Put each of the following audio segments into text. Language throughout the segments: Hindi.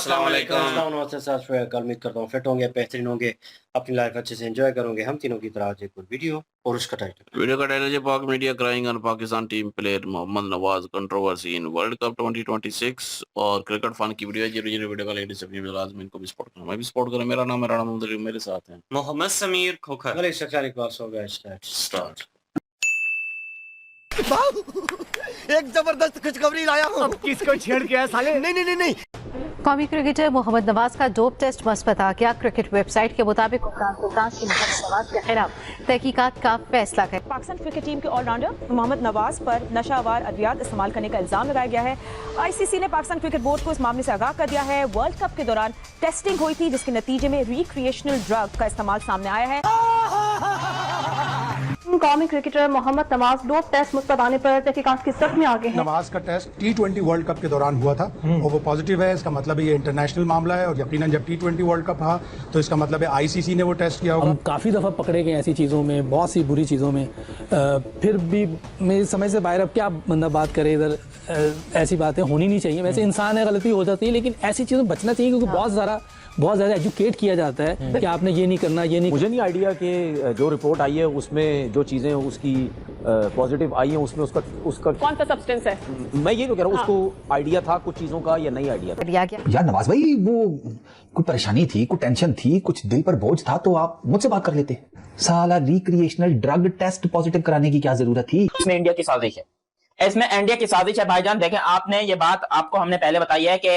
अस्सलाम वालेकुम। उम्मीद करता हूँ फिट होंगे, बेहतरीन होंगे, अपनी लाइफ अच्छे से एंजॉय करोगे। हम तीनों की तरह आज एक और वीडियो और उसका टाइटल है Pak media crying on Pakistan team player Mohammad Nawaz controversy in world cup 2026 और क्रिकेट फन की वीडियो है। जी वीडियो का लेटेस्ट अपनी लाजमी इनको भी सपोर्ट करो, मैं भी सपोर्ट करूं। मेरा नाम है राणा मुंदरी, मेरे साथ हैं मोहम्मद समीर खोखर। चलिए सबसे इकबाल हो गया स्टार्ट। एक जबरदस्त खुशखबरी लाया हूँ। अब किसको छेड़ के साले? नहीं। कौमी क्रिकेटर मोहम्मद नवाज का डोप टेस्ट मुस्बत आ गया। क्रिकेट वेबसाइट के मुताबिक हुक्काम की मोहम्मद नवाज के खिलाफ तहकीकात का फैसला है। पाकिस्तान क्रिकेट टीम के ऑलराउंडर मोहम्मद नवाज पर नशावार अद्वियात इस्तेमाल करने का इल्जाम लगाया गया है। आईसीसी ने पाकिस्तान क्रिकेट बोर्ड को इस मामले से आगाह कर दिया है। वर्ल्ड कप के दौरान टेस्टिंग हुई थी, जिसके नतीजे में रिक्रिएशनल ड्रग का इस्तेमाल सामने आया है। कौमी cricketer Mohammad Nawaz dope test मुस्बत आने पर तहकीकात की सख्त में आगे हैं। नवाज का टेस्ट T20 वर्ल्ड कप के दौरान हुआ था और वो पॉजिटिव है। इसका मतलब ये इंटरनेशनल मामला है और यकीनन जब T20 वर्ल्ड कप था तो इसका मतलब है आईसीसी ने वो टेस्ट किया होगा। हम काफ़ी दफ़ा पकड़े गए ऐसी चीज़ों में, बहुत सी बुरी चीज़ों में। फिर भी मेरी समझ से बाहर, अब क्या बंदा बात करे इधर। ऐसी बातें होनी नहीं चाहिए। वैसे इंसान है, गलती हो जाती है, लेकिन ऐसी चीज़ों में बचना चाहिए क्योंकि बहुत ज़्यादा एजुकेट किया जाता है कि आपने ये नहीं करना, ये नहीं। मुझे नहीं आइडिया कि जो रिपोर्ट आई है उसमें जो चीज़ें उसकी पॉजिटिव आई हैं उसमें उसका कौन सा सब्सटेंस है? मैं ये तो कह रहा हूँ उसको आइडिया था कुछ चीज़ों का या नहीं आइडिया था। यार नवाज भाई, वो कोई परेशानी थी, कोई टेंशन थी, कुछ दिल पर बोझ था तो आप मुझसे बात कर लेते। साला रिक्रिएशनल ड्रग टेस्ट पॉजिटिव कराने की क्या जरूरत थी? इसमें इंडिया की साजिश है, इसमें इंडिया की साजिश है भाईजान। देखें, आपने ये बात आपको हमने पहले बताई है कि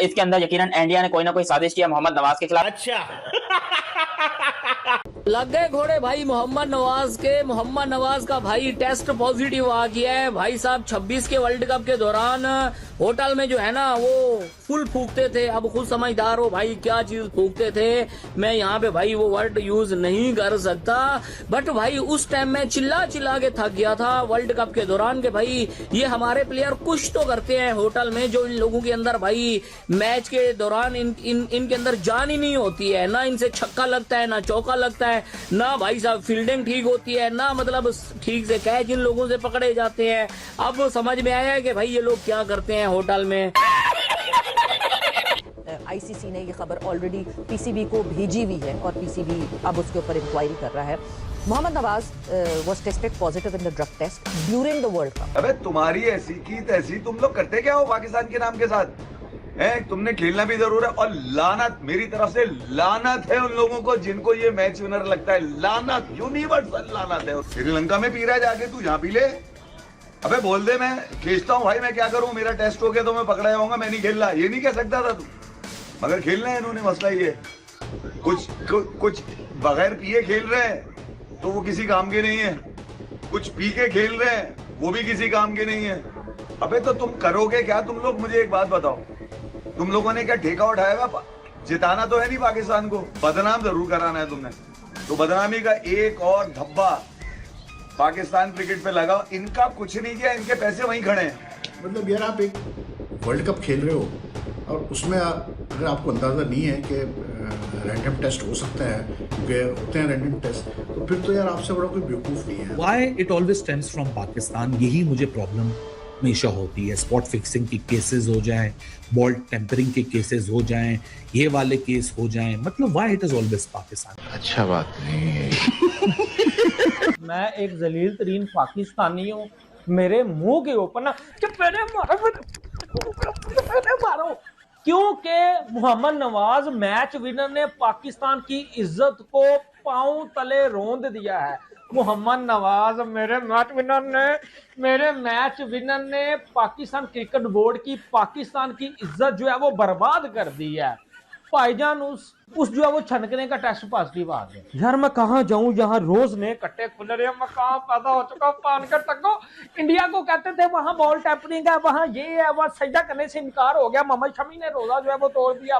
इसके अंदर यकीनन इंडिया ने कोई ना कोई साजिश किया मोहम्मद नवाज के खिलाफ। लग गए घोड़े भाई मोहम्मद नवाज के। मोहम्मद नवाज का भाई टेस्ट पॉजिटिव आ गया है। भाई साहब 26 के वर्ल्ड कप के दौरान होटल में जो है ना वो फुल फूकते थे। अब खुद समझदार हो भाई क्या चीज फूकते थे। मैं यहाँ पे भाई वो वर्ड यूज नहीं कर सकता, बट भाई उस टाइम में चिल्ला के थक गया था वर्ल्ड कप के दौरान के भाई ये हमारे प्लेयर कुछ तो करते हैं होटल में जो इन लोगों के अंदर भाई मैच के दौरान इनके अंदर जान ही नहीं होती है। ना इनसे छक्का लगता है, ना चौका लगता है, ना भाई साहब फील्डिंग ठीक होती है, ना मतलब ठीक से कैच इन लोगों से पकड़े जाते हैं। अब समझ में आया कि भाई ये लोग क्या करते हैं होटल में। आईसीसी ने ये खबर ऑलरेडी पीसीबी को भेजी हुई है और पीसीबी अब उसके ऊपर इंक्वायरी कर रहा है। Mohammad Nawaz was tested positive in the drug test during the World Cup. अबे तुम्हारी ऐसी की तैसी, तुम लोग करते क्या हो पाकिस्तान के नाम के साथ? तुमने खेलना भी जरूर है और लानत, मेरी तरफ से लानत है उन लोगों को जिनको ये मैच विनर लगता है। लानत, यूनिवर्सल लानत है। श्रीलंका में पी रहा है जाके, तू यहाँ पी ले। अबे बोल दे, मैं खींचता हूँ भाई, मैं क्या करूँ, मेरा टेस्ट हो गया तो मैं पकड़ा जाऊंगा, मैं नहीं खेल रहा। ये नहीं कह सकता था तू, मगर खेलना है इन्होंने। मसला ये कुछ बगैर पिए खेल रहे हैं तो वो किसी काम के नहीं है, कुछ पी के खेल रहे हैं वो भी किसी काम के नहीं है। अबे तो तुम करोगे क्या तुम लोग? मुझे एक बात बताओ, तुम लोगों ने क्या ठेका उठाया हुआ? जिताना तो है नहीं पाकिस्तान को, बदनाम जरूर कराना है तुमने। तो बदनामी का एक और धब्बा पाकिस्तान क्रिकेट पे लगाओ। इनका कुछ नहीं किया, इनके पैसे वहीं खड़े हैं। मतलब यार आप एक वर्ल्ड कप खेल रहे हो और उसमें अगर आपको अंदाजा नहीं है कि रैंडम टेस्ट हो सकता है, क्योंकि होते हैं रैंडम टेस्ट, तो फिर तो यार आपसे बड़ा कोई बेवकूफ नहीं है। Why it always stems from Pakistan, यही मुझे प्रॉब्लम हमेशा होती है। स्पॉट फिक्सिंग के केसेस हो जाएं, बॉल टेम्परिंग के केसेस हो जाएं, ये वाले केस हो जाएं, मतलब why it is always Pakistan. अच्छा बात नहीं है। मैं एक जलील तरीन पाकिस्तानी हूँ, मेरे मुंह के ऊपर ना मारो क्योंकि मोहम्मद नवाज मैच विनर ने पाकिस्तान की इज्जत को पांव तले रौंद दिया है। मोहम्मद नवाज मेरे मैच विनर ने पाकिस्तान क्रिकेट बोर्ड की, पाकिस्तान की इज्जत जो है वो बर्बाद कर दी है। भाईजान उस जो है वो छनकने का टेस्ट पॉजिटिव आ गया। यार मैं कहाँ जाऊं जहाँ रोज ने कट्टे खुल रहे हैं। मैं कहाँ पैदा हो चुका हूँ, पानकर तक को इंडिया को कहते थे वहाँ बॉल टैपरिंग है, वहाँ ये है, वहाँ सजदा करने से इनकार हो गया। मोहम्मद शमी ने रोजा जो है वो तोड़ दिया,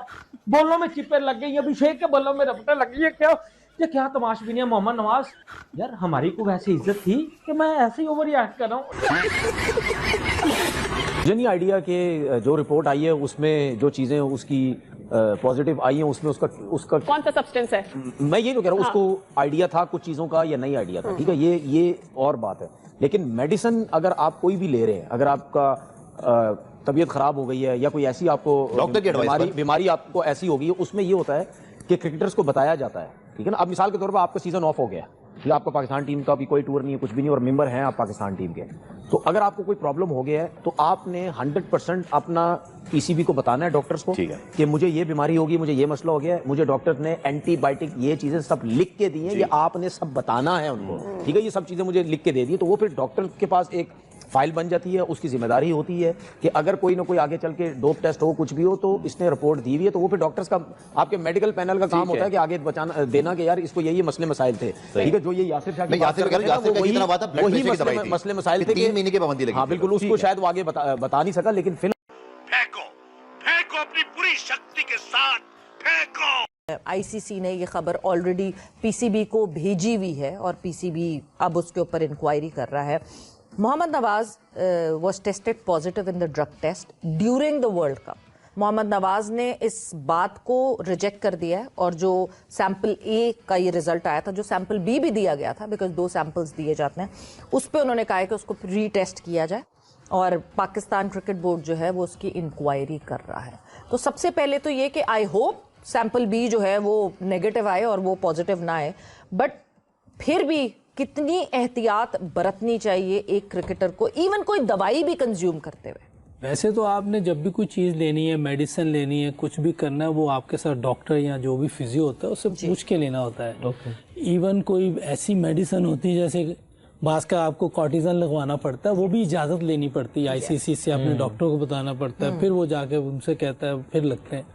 बॉलों में चिपर लग गई, अभिषेक के बॉलों में रपटे लग गई। ये क्या तमाशबीनी है मोहम्मद नवाज। यार हमारी को वैसे इज्जत थी कि मैं ऐसे ही ओवर रिएक्ट कर रहा हूँ। मुझे नहीं आइडिया कि जो रिपोर्ट आई है उसमें जो चीज़ें उसकी पॉजिटिव आई हैं उसमें उसका कौन सा सब्सटेंस है? मैं ये तो कह रहा हूँ उसको आइडिया था कुछ चीज़ों का या नहीं आइडिया था। ठीक है, ये और बात है। लेकिन मेडिसिन अगर आप कोई भी ले रहे हैं, अगर आपका तबीयत खराब हो गई है या कोई ऐसी आपको डॉक्टर की एडवाइस पर। बीमारी आपको ऐसी होगी, उसमें ये होता है कि क्रिकेटर्स को बताया जाता है, ठीक है ना। अब मिसाल के तौर पर आपका सीजन ऑफ हो गया, या आपका पाकिस्तान टीम का भी कोई टूर नहीं है, कुछ भी नहीं, और मेंबर हैं आप पाकिस्तान टीम के, तो अगर आपको कोई प्रॉब्लम हो गया है तो आपने 100% अपना पीसीबी को बताना है डॉक्टर्स को, ठीक है, कि मुझे ये बीमारी होगी, मुझे ये मसला हो गया है, मुझे डॉक्टर ने एंटीबायोटिक ये चीजें सब लिख के दी हैं, ये आपने सब बताना है उनको, ठीक है। ये सब चीजें मुझे लिख के दे दी, तो वो फिर डॉक्टर के पास एक फाइल बन जाती है, उसकी जिम्मेदारी होती है कि अगर कोई ना कोई आगे चल के डोप टेस्ट हो, कुछ भी हो, तो इसने रिपोर्ट दी हुई है, तो वो फिर डॉक्टर्स का, आपके मेडिकल पैनल का काम होता है कि आगे बचाना देना कि यार इसको ये मसले मसाइल थे, ठीक है। जो ये यासिर शाह की बात कर रहे थे, वही मसले मसाइल थे, 3 महीने की पाबंदी लगी। हाँ बिल्कुल, उसको शायद वो आगे बता नहीं सका, लेकिन फिर फेंको अपनी पूरी शक्ति के साथ फेंको। आईसीसी ने ये खबर ऑलरेडी पीसीबी को भेजी हुई है और पीसीबी अब उसके ऊपर इंक्वायरी कर रहा है। Mohammad Nawaz was tested positive in the drug test during the World Cup. Mohammad Nawaz ने इस बात को रिजेक्ट कर दिया है, और जो सैंपल ए का ये रिजल्ट आया था, जो सैंपल बी भी दिया गया था, बिकॉज 2 सैंपल्स दिए जाते हैं, उस पर उन्होंने कहा है कि उसको रीटेस्ट किया जाए, और पाकिस्तान क्रिकेट बोर्ड जो है वो उसकी इंक्वायरी कर रहा है। तो सबसे पहले तो ये कि आई होप सैंपल बी जो है वो नेगेटिव आए और वो पॉजिटिव ना आए, बट फिर भी कितनी एहतियात बरतनी चाहिए एक क्रिकेटर को, इवन कोई दवाई भी कंज्यूम करते हुए। वैसे तो आपने जब भी कोई चीज़ लेनी है, मेडिसिन लेनी है, कुछ भी करना है, वो आपके साथ डॉक्टर या जो भी फिजियो होता है उससे पूछ के लेना होता है। इवन कोई ऐसी मेडिसिन होती है जैसे बास का आपको कॉर्टिजन लगवाना पड़ता है, वो भी इजाज़त लेनी पड़ती है आईसीसी से, अपने डॉक्टर को बताना पड़ता है, फिर वो जाके उनसे कहता है, फिर लगते हैं।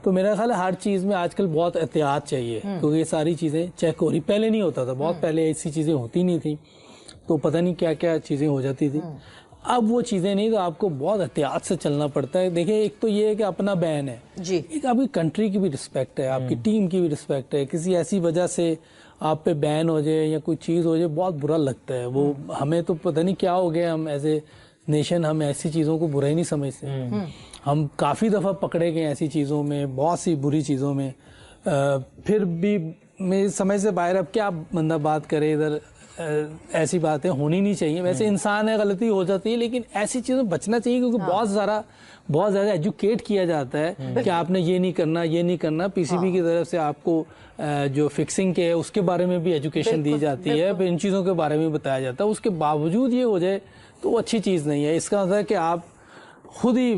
तो मेरा ख्याल है हर चीज़ में आजकल बहुत एहतियात चाहिए, क्योंकि ये सारी चीज़ें चेक हो रही, पहले नहीं होता था, बहुत पहले ऐसी चीज़ें होती नहीं थी, तो पता नहीं क्या क्या चीज़ें हो जाती थी। अब वो चीज़ें नहीं, तो आपको बहुत एहतियात से चलना पड़ता है। देखिए, एक तो ये है कि अपना बैन है जी, एक आपकी कंट्री की भी रिस्पेक्ट है, आपकी टीम की भी रिस्पेक्ट है। किसी ऐसी वजह से आप पे बैन हो जाए या कोई चीज़ हो जाए, बहुत बुरा लगता है। वो हमें तो पता नहीं क्या हो गया, हम एज ए नेशन हम ऐसी चीज़ों को बुरा ही नहीं समझते। हम काफ़ी दफ़ा पकड़े गए ऐसी चीज़ों में, बहुत सी बुरी चीज़ों में, फिर भी मेरी समझ से बाहर। अब क्या बंदा बात करे, इधर ऐसी बातें होनी नहीं चाहिए। वैसे इंसान है, गलती हो जाती है, लेकिन ऐसी चीज़ों में बचना चाहिए, क्योंकि बहुत ज़्यादा एजुकेट किया जाता है कि आपने ये नहीं करना, ये नहीं करना। पीसीबी की तरफ से आपको जो फिक्सिंग के है उसके बारे में भी एजुकेशन दी जाती है, फिर इन चीज़ों के बारे में बताया जाता है। उसके बावजूद ये हो जाए तो वो अच्छी चीज़ नहीं है। इसका मतलब है कि आप खुद ही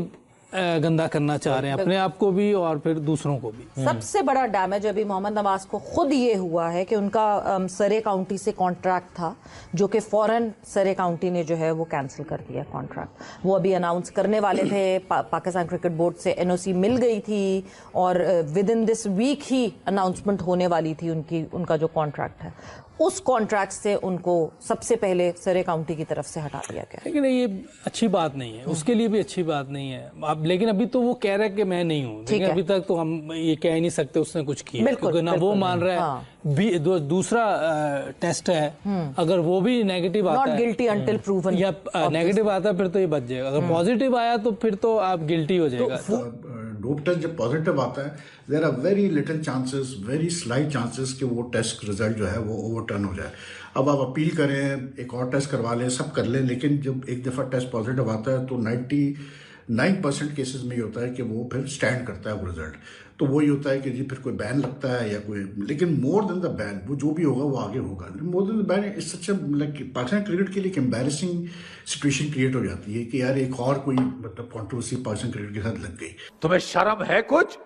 गंदा करना चाह रहे हैं, अपने आप को भी और फिर दूसरों को भी। सबसे बड़ा डैमेज अभी मोहम्मद नवाज को खुद ये हुआ है कि उनका सरे काउंटी से कॉन्ट्रैक्ट था, जो कि फौरन सरे काउंटी ने जो है वो कैंसिल कर दिया कॉन्ट्रैक्ट। वो अभी अनाउंस करने वाले थे, पाकिस्तान क्रिकेट बोर्ड से एनओसी मिल गई थी, और विद इन दिस वीक ही अनाउंसमेंट होने वाली थी उनका जो कॉन्ट्रैक्ट है। उस कॉन्ट्रैक्ट से उनको सबसे पहले सरे काउंटी की तरफ से हटा दिया गया। लेकिन ये अच्छी बात नहीं है, उसके लिए भी अच्छी बात नहीं है। अब लेकिन अभी तो वो कह रहा है कि मैं नहीं हूँ, लेकिन अभी तक तो हम ये कह नहीं सकते उसने कुछ किया, क्योंकि ना वो मान रहा है। दूसरा टेस्ट है, अगर वो भी नेगेटिव आता है, नॉट गिल्टी अंटिल प्रूवन, या नेगेटिव आता है फिर तो ये बच जाएगा। अगर पॉजिटिव आया तो फिर तो आप गिल्टी हो जाएगा। डोप टेस्ट जब पॉजिटिव आता है, there are very little chances, very slight chances कि वो टेस्ट रिजल्ट जो है वो ओवरटर्न हो जाए। अब आप अपील करें, एक और टेस्ट करवा लें, सब कर लें, लेकिन जब एक दफ़ा टेस्ट पॉजिटिव आता है तो 99% केसेस में ये होता है कि वो फिर स्टैंड करता है वो रिजल्ट। तो वही होता है कि जी फिर कोई बैन लगता है या कोई, लेकिन मोर देन द बैन, वो जो भी होगा वो आगे होगा। मोर देन द बैन इस सच लाइक पाकिस्तान क्रिकेट के लिए एक एम्बैरेसिंग सिचुएशन क्रिएट हो जाती है कि यार एक और कोई मतलब कंट्रोवर्सी पाकिस्तान क्रिकेट के साथ लग गई। तुम्हें शर्म है? कुछ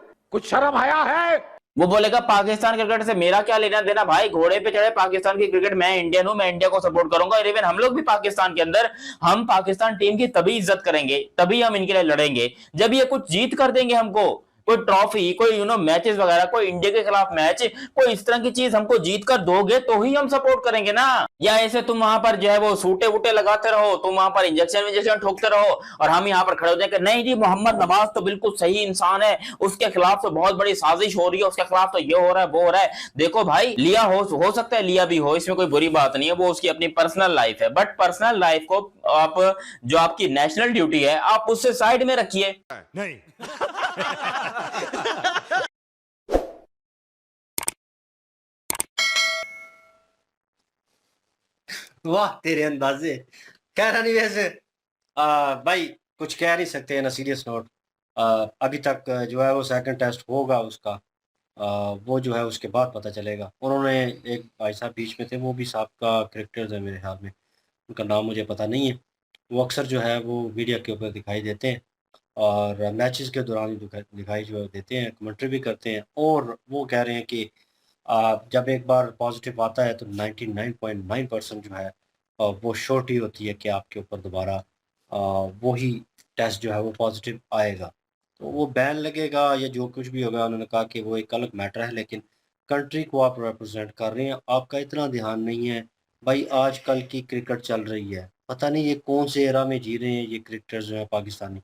शर्म आया है? वो बोलेगा पाकिस्तान क्रिकेट से मेरा क्या लेना देना भाई, घोड़े पे चढ़े पाकिस्तान की क्रिकेट, मैं इंडियन हूं, मैं इंडिया को सपोर्ट करूंगा। और इवन हम लोग भी पाकिस्तान के अंदर, हम पाकिस्तान टीम की तभी इज्जत करेंगे, तभी हम इनके लिए लड़ेंगे जब ये कुछ जीत कर देंगे हमको, कोई ट्रॉफी, कोई मैचेस वगैरह, कोई इंडिया के खिलाफ मैच, कोई इस तरह की चीज हमको जीत कर दोगे तो ही हम सपोर्ट करेंगे ना। या ऐसे तुम वहां पर जो है वो सूटे वूटे लगाते रहो, तुम वहां पर इंजेक्शन ठोकते रहो, और हम यहाँ पर खड़े हो जाएंगे नहीं जी मोहम्मद नवाज तो बिल्कुल सही इंसान है, उसके खिलाफ तो बहुत बड़ी साजिश हो रही है, उसके खिलाफ तो ये हो रहा है, वो हो रहा है। देखो भाई, लिया हो सकता है लिया भी हो, इसमें कोई बुरी बात नहीं है, वो उसकी अपनी पर्सनल लाइफ है, बट पर्सनल लाइफ को आप, जो आपकी नेशनल ड्यूटी है, आप उससे साइड में रखिए। नहीं। वाह तेरे अंदाजे। खैर नहीं, वैसे भाई कुछ कह नहीं सकते ना सीरियस नोट। अभी तक जो है वो सेकंड टेस्ट होगा उसका, वो जो है उसके बाद पता चलेगा। उन्होंने एक भाई साहब बीच में थे, वो भी साबका क्रिकेटर थे मेरे ख्याल में, उनका नाम मुझे पता नहीं है। वो अक्सर जो है वो मीडिया के ऊपर दिखाई देते हैं और मैचेस के दौरान ही दिखाई जो है देते हैं, कमेंट्री भी करते हैं। और वो कह रहे हैं कि जब एक बार पॉजिटिव आता है तो 99.9% जो है वो श्योरिटी होती है कि आपके ऊपर दोबारा वही टेस्ट जो है वो पॉजिटिव आएगा। तो वो बैन लगेगा या जो कुछ भी होगा, उन्होंने कहा कि वो एक अलग मैटर है, लेकिन कंट्री को आप रिप्रेजेंट कर रहे हैं, आपका इतना ध्यान नहीं है। भाई आजकल की क्रिकेट चल रही है, पता नहीं ये कौन से एरा में जी रहे हैं ये क्रिकेटर्स जो हैं पाकिस्तानी,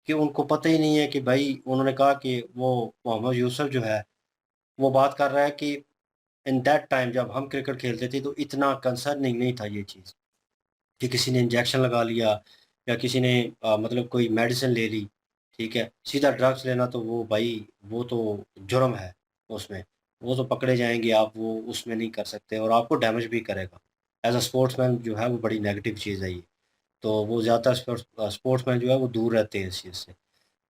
कि उनको पता ही नहीं है कि भाई, उन्होंने कहा कि वो मोहम्मद यूसुफ जो है वो बात कर रहा है कि इन दैट टाइम जब हम क्रिकेट खेलते थे तो इतना कंसर्निंग नहीं था ये चीज़ कि किसी ने इंजेक्शन लगा लिया या किसी ने मतलब कोई मेडिसिन ले ली, ठीक है। सीधा ड्रग्स लेना तो वो भाई वो तो जुर्म है उसमें, वो तो पकड़े जाएँगे आप, वो उसमें नहीं कर सकते और आपको डैमेज भी करेगा। एज़ अ स्पोर्ट्समैन जो है वो बड़ी नेगेटिव चीज़ है ये। तो वो ज़्यादातर स्पोर्ट्समैन जो है वो दूर रहते हैं इस चीज़ से।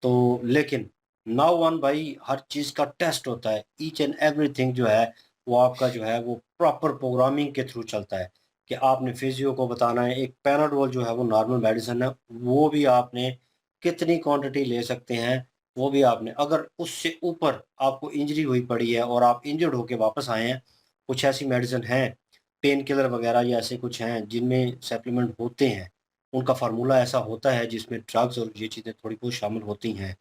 तो लेकिन नाउ ऑन भाई हर चीज़ का टेस्ट होता है, ईच एंड एवरीथिंग जो है वो आपका जो है वो प्रॉपर प्रोग्रामिंग के थ्रू चलता है कि आपने फिजियो को बताना है। एक पैराडोल जो है वो नॉर्मल मेडिसिन है, वो भी आपने कितनी क्वांटिटी ले सकते हैं, वो भी आपने, अगर उससे ऊपर आपको इंजरी हुई पड़ी है और आप इंजर्ड होके वापस आए हैं, कुछ ऐसी मेडिसिन हैं, पेन किलर वगैरह या ऐसे कुछ हैं जिनमें सप्लीमेंट होते हैं, उनका फार्मूला ऐसा होता है जिसमें ड्रग्स और ये चीज़ें थोड़ी बहुत शामिल होती हैं,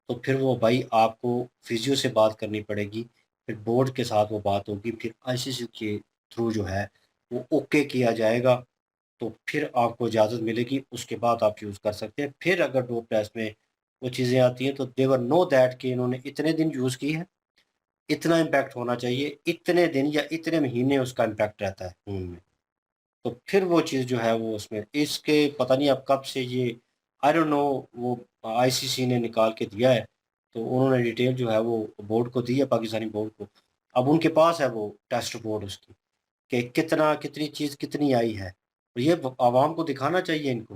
तो फिर वो भाई आपको फिजियो से बात करनी पड़ेगी, फिर बोर्ड के साथ वो बात होगी, फिर आईसीसी के थ्रू जो है वो ओके किया जाएगा, तो फिर आपको इजाज़त मिलेगी, उसके बाद आप यूज़ कर सकते हैं। फिर अगर डोप टेस्ट में वो चीज़ें आती हैं तो देवर नो दैट कि इन्होंने इतने दिन यूज़ की है, इतना इम्पैक्ट होना चाहिए, इतने दिन या इतने महीने उसका इम्पैक्ट रहता है खून में। तो फिर वो चीज़ जो है वो उसमें इसके पता नहीं अब कब से ये, आई डोंट नो, वो आईसीसी ने निकाल के दिया है, तो उन्होंने डिटेल जो है वो बोर्ड को दी है, पाकिस्तानी बोर्ड को। अब उनके पास है वो टेस्ट रिपोर्ट उसकी कि कितनी चीज़ कितनी आई है, और ये आवाम को दिखाना चाहिए इनको,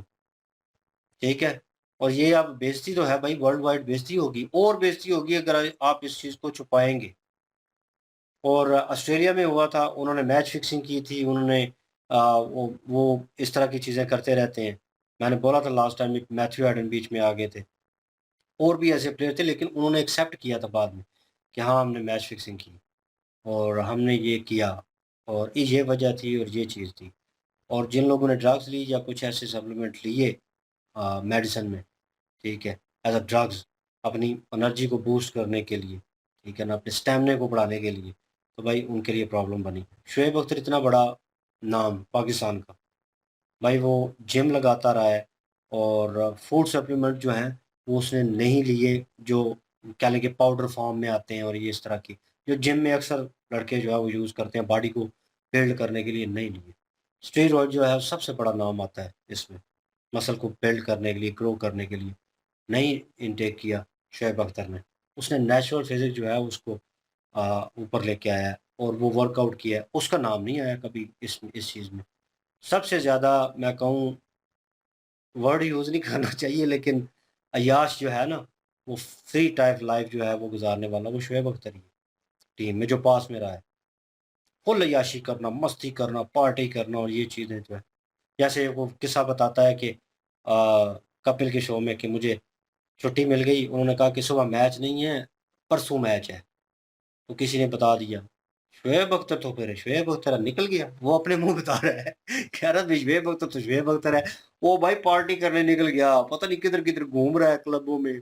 ठीक है। और ये अब बेइज्जती तो है भाई, वर्ल्ड वाइड बेइज्जती होगी और बेइज्जती होगी अगर आप इस चीज़ को छुपाएंगे। और ऑस्ट्रेलिया में हुआ था, उन्होंने मैच फिक्सिंग की थी, उन्होंने वो इस तरह की चीज़ें करते रहते हैं। मैंने बोला था लास्ट टाइम, मैथ्यू हेडन बीच में आ गए थे, और भी ऐसे प्लेयर थे, लेकिन उन्होंने एक्सेप्ट किया था बाद में कि हाँ, हमने मैच फिक्सिंग की और हमने ये किया और ये वजह थी और ये चीज़ थी। और जिन लोगों ने ड्रग्स ली या कुछ ऐसे सप्लीमेंट लिए मेडिसिन में, ठीक है, एज़ अ ड्रग्स, अपनी एनर्जी को बूस्ट करने के लिए, ठीक है ना, अपने स्टैमिना को बढ़ाने के लिए, तो भाई उनके लिए प्रॉब्लम बनी। शुएब अख्तर इतना बड़ा नाम पाकिस्तान का, भाई वो जिम लगाता रहा है और फूड सप्लीमेंट जो हैं वो उसने नहीं लिए, जो कह लें कि पाउडर फॉर्म में आते हैं और ये इस तरह की, जो जिम में अक्सर लड़के जो है वो यूज़ करते हैं बॉडी को बिल्ड करने के लिए, नहीं लिए। स्टेरॉइड जो है सबसे बड़ा नाम आता है इसमें, मसल को बिल्ड करने के लिए, ग्रो करने के लिए नहीं इनटेक किया शुएब अख्तर ने। उसने नेचुरल फिज़िक जो है उसको ऊपर लेके आया है और वो वर्कआउट किया है, उसका नाम नहीं आया कभी इस चीज़ में। सबसे ज़्यादा मैं कहूँ, वर्ड यूज़ नहीं करना चाहिए, लेकिन अय्याश जो है ना, वो फ्री टाइप लाइफ़ जो है वो गुज़ारने वाला वो शुएब अख्तर ही है, टीम में जो पास में रहा है। फुल अय्याशी करना, मस्ती करना, पार्टी करना और ये चीज़ें जो है, जैसे वो किस्सा बताता है कि कपिल के शो में कि मुझे छुट्टी मिल गई, उन्होंने कहा कि सुबह मैच नहीं है, परसों मैच है। तो किसी ने बता दिया, शुएब अख्तर तो फिर शुएब अख्तर निकल गया, वो अपने मुँह बता रहा है कह रहा था शुएब अख्तर तो शुएब अख्तर है। वो भाई पार्टी करने निकल गया, पता नहीं किधर-किधर घूम रहा है क्लबों में।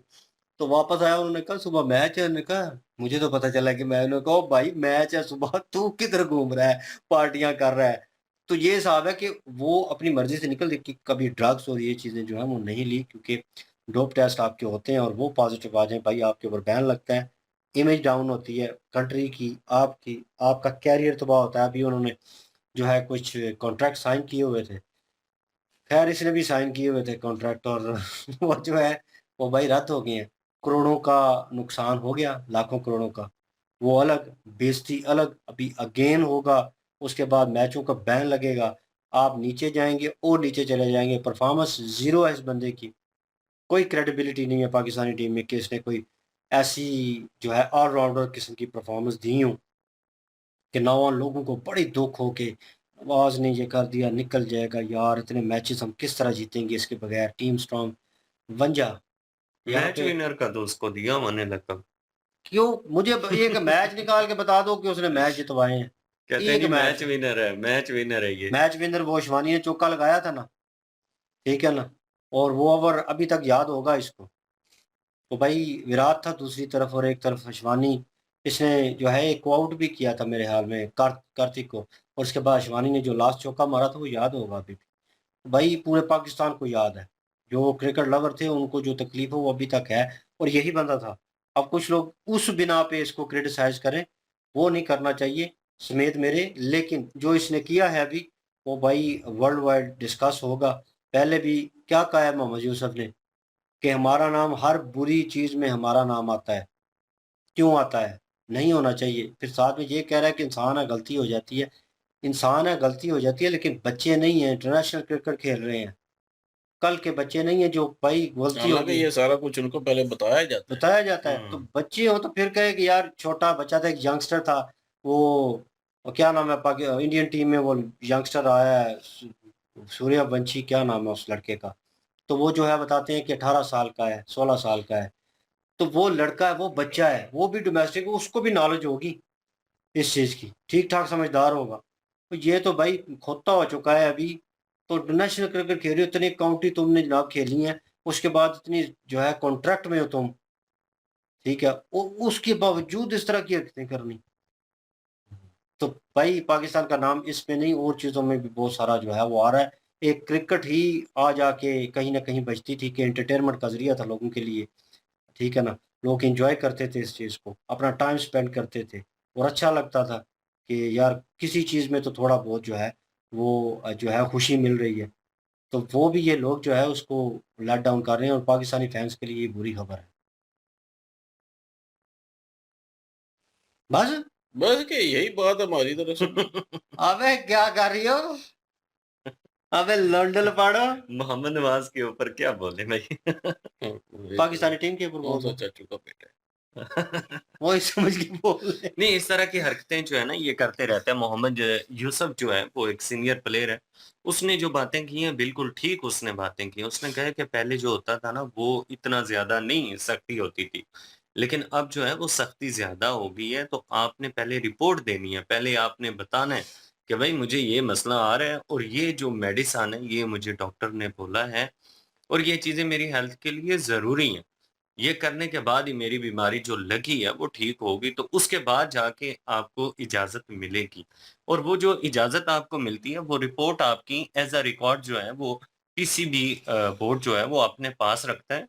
तो वापस आया, उन्होंने कहा सुबह मैच है, उन्होंने कहा मुझे तो पता चला कि मैं, उन्होंने कहा ओ भाई मैच है सुबह, तू किधर घूम रहा है, पार्टियाँ कर रहा है। तो ये हिसाब है कि वो अपनी मर्ज़ी से निकल, कि कभी ड्रग्स और ये चीज़ें जो हैं वो नहीं ली, क्योंकि डोप टेस्ट आपके होते हैं और वो पॉज़िटिव आ जाएँ भाई, आपके ऊपर बैन लगता है, इमेज डाउन होती है कंट्री की, आपकी, आपका कैरियर तबाह होता है। अभी उन्होंने जो है कुछ कॉन्ट्रैक्ट साइन किए हुए थे, खैर इसने भी साइन किए हुए थे कॉन्ट्रैक्ट, और वो जो है वो भाई रद्द हो गए हैं। करोड़ों का नुकसान हो गया, लाखों करोड़ों का, वो अलग, बेइज़्ज़ती अलग, अभी अगेन होगा, उसके बाद मैचों का बैन लगेगा, आप नीचे जाएँगे और नीचे चले जाएँगे, परफ़ॉर्मेंस ज़ीरो है इस बंदे की। कोई क्रेडिबिलिटी नहीं है पाकिस्तानी टीम में कि इसने कोई ऐसी जो है ऑलराउंडर किस्म की परफॉर्मेंस दी हो कि नौजवान लोगों को बड़ी दुख हो के नवाज ने ये कर दिया, निकल जाएगा यार, इतने मैचेस हम किस तरह जीतेंगे इसके बगैर, टीम स्ट्रांग वंजा यहाँ मैच पे। विनर का तो उसको दिया मैंने लकब। क्यों? मुझे एक मैच निकाल के बता दो कि उसने मैच जितवाए हैं। कहते हैं एक जी मैच मैच विनर है ये। मैच विनर वो शिवानी ने चौका लगाया था ना, ठीक है ना, और वो ओवर अभी तक याद होगा इसको। तो भाई विराट था दूसरी तरफ और एक तरफ शिवानी, इसने जो है एक आउट भी किया था मेरे ख्याल में कार्तिक को, और उसके बाद शिवानी ने जो लास्ट चौका मारा था वो याद होगा अभी भी। भाई पूरे पाकिस्तान को याद है, जो क्रिकेट लवर थे उनको जो तकलीफ है वो अभी तक है, और यही बंदा था। अब कुछ लोग उस बिना पे इसको क्रिटिसाइज करें, वो नहीं करना चाहिए समेत मेरे, लेकिन जो इसने किया है अभी वो भाई वर्ल्ड वाइड डिस्कस होगा। पहले भी क्या कहा है मोहम्मद यूसुफ ने कि हमारा नाम हर बुरी चीज़ में हमारा नाम आता है, क्यों आता है? नहीं होना चाहिए। फिर साथ में ये कह रहा है कि इंसान है गलती हो जाती है, इंसान है गलती हो जाती है, लेकिन बच्चे नहीं हैं, इंटरनेशनल क्रिकेट खेल रहे हैं, कल के बच्चे नहीं है जो भाई गलती हो हालांकि गई ये सारा कुछ उनको पहले बताया जाता है। तो बच्चे हो तो फिर कहे कि यार छोटा बच्चा था, एक यंगस्टर था, वो क्या नाम है इंडियन टीम में वो यंगस्टर आया है सूर्यवंशी, क्या नाम है उस लड़के का, तो वो जो है बताते हैं कि 18 साल का है, 16 साल का है, तो वो लड़का है, वो बच्चा है, वो भी डोमेस्टिक, उसको भी नॉलेज होगी इस चीज़ की, ठीक ठाक समझदार होगा। तो ये तो भाई खोता हो चुका है अभी। तो नेशनल क्रिकेट खेल रही हो, इतनी काउंटी तुमने जनाब खेली है, उसके बाद इतनी जो है कॉन्ट्रैक्ट में हो तुम, ठीक है, उसके बावजूद इस तरह की हरकतें करनी, तो भाई पाकिस्तान का नाम इसमें नहीं और चीज़ों में भी बहुत सारा जो है वो आ रहा है। एक क्रिकेट ही आ जाके कहीं ना कहीं बचती थी कि एंटरटेनमेंट का जरिया था लोगों के लिए, ठीक है ना, लोग एंजॉय करते थे इस चीज़ को, अपना टाइम स्पेंड करते थे, और अच्छा लगता था कि यार किसी चीज़ में तो थोड़ा बहुत जो है वो जो है खुशी मिल रही है। तो वो भी ये लोग जो है उसको लेट डाउन कर रहे हैं, और पाकिस्तानी फैंस के लिए ये बुरी खबर है। बस बस के यही बात है हमारी तरफ से। अबे क्या कर रही हो? अबे लंडल पाड़ो। मोहम्मद नवाज के ऊपर क्या बोले भाई? पाकिस्तानी टीम के ऊपर कौन सा बोल चाचू का बेटा है? वो ही समझ के बोल रहे। नहीं, इस तरह की हरकतें जो है ना ये करते रहते हैं। मोहम्मद यूसुफ जो है वो एक सीनियर प्लेयर है, उसने जो बातें की हैं बिल्कुल ठीक उसने बातें की। उसने कहा कि पहले जो होता था ना वो इतना ज्यादा नहीं सख्ती होती थी, लेकिन अब जो है वो सख्ती ज्यादा हो गई है। तो आपने पहले रिपोर्ट देनी है, पहले आपने बताना है कि भाई मुझे ये मसला आ रहा है और ये जो मेडिसिन है ये मुझे डॉक्टर ने बोला है और ये चीजें मेरी हेल्थ के लिए जरूरी हैं। ये करने के बाद ही मेरी बीमारी जो लगी है वो ठीक होगी, तो उसके बाद जाके आपको इजाज़त मिलेगी। और वो जो इजाज़त आपको मिलती है वो रिपोर्ट आपकी एज़ अ रिकॉर्ड जो है वो किसी भी बोर्ड जो है वो अपने पास रखता है।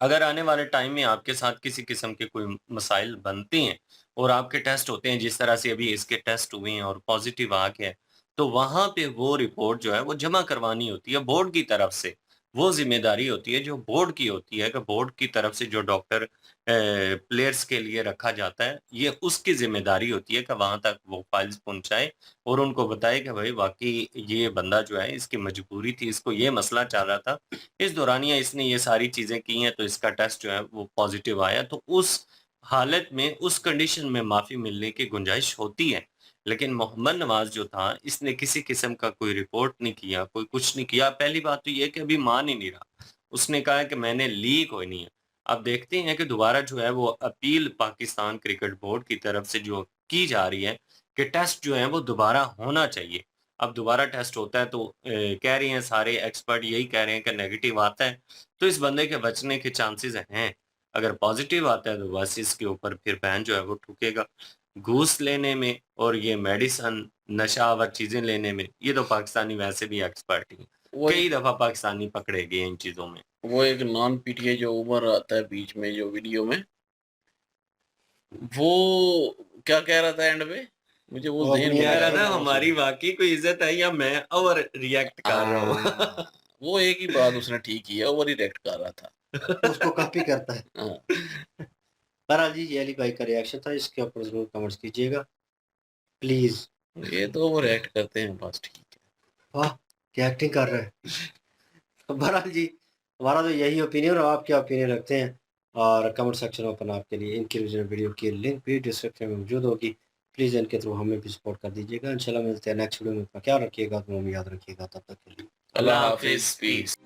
अगर आने वाले टाइम में आपके साथ किसी किस्म के कोई मसाइल बनते हैं और आपके टेस्ट होते हैं जिस तरह से अभी इसके टेस्ट हुए हैं और पॉजिटिव आ गया है, तो वहाँ पे वो रिपोर्ट जो है वो जमा करवानी होती है बोर्ड की तरफ से। वो ज़िम्मेदारी होती है जो बोर्ड की होती है कि बोर्ड की तरफ से जो डॉक्टर प्लेयर्स के लिए रखा जाता है, ये उसकी ज़िम्मेदारी होती है कि वहाँ तक वो फाइल्स पहुँचाए और उनको बताए कि भाई वाक़ई ये बंदा जो है इसकी मजबूरी थी, इसको ये मसला चल रहा था। इस दौरानिया इसने ये सारी चीज़ें की हैं तो इसका टेस्ट जो है वो पॉजिटिव आया, तो उस हालत में, उस कंडीशन में माफ़ी मिलने की गुंजाइश होती है। लेकिन मोहम्मद नवाज़ जो था इसने किसी किस्म का कोई रिपोर्ट नहीं किया, कोई कुछ नहीं किया। पहली बात तो ये है कि अभी मान ही नहीं रहा। उसने कहा है कि मैंने ली कोई नहीं है। अब देखते हैं कि दोबारा जो है वो अपील पाकिस्तान क्रिकेट बोर्ड की तरफ से जो की जा रही है कि टेस्ट जो है वो दोबारा होना चाहिए। अब दोबारा टेस्ट होता है तो कह रहे हैं सारे एक्सपर्ट यही कह रहे हैं कि नेगेटिव आता है तो इस बंदे के बचने के चांसेस हैं। अगर पॉजिटिव आता है तो बस इसके ऊपर फिर बैन जो है वो ठुकेगा। घूस लेने में और ये मेडिसिन नशावर चीजें लेने में ये तो पाकिस्तानी वैसे भी एक्सपर्ट ही हैं। कई दफा पाकिस्तानी पकड़े गए इन चीजों में। वो एक नॉन पीटीए जो उमर आता है बीच में जो वीडियो में, वो क्या कह रहा था एंड में? मुझे वो ज़हन में कह रहा नहीं था आ रहा। हमारी वाकई कोई इज्जत है या मैं ओवर रिएक्ट कर रहा हूँ। वो एक ही बात उसने ठीक की है, ओवर रिएक्ट कर रहा था। उसको कॉपी करता है। हाँ। बहरहाल जी ये अली भाई का रिएक्शन था, इसके ऊपर जरूर कमेंट्स कीजिएगा प्लीज। ये तो ओवर रिएक्ट करते हैं बस, ठीक है। वाह क्या एक्टिंग कर रहे हैं। बहरहाल जी हमारा तो यही ओपिनियन, और आप क्या ओपिनियन रखते हैं और कमेंट सेक्शन ओपन आपके लिए। इनकी ओरिजिनल वीडियो की लिंक भी डिस्क्रिप्शन में मौजूद होगी, प्लीज़ इनके थ्रू हमें भी सपोर्ट कर दीजिएगा। इंशाल्लाह मिलते हैं नेक्स्ट वीडियो में। अपना ख्याल रखिएगा, दुआ में याद रखिएगा। तब तक के लिए अल्लाह हाफिज, पीस।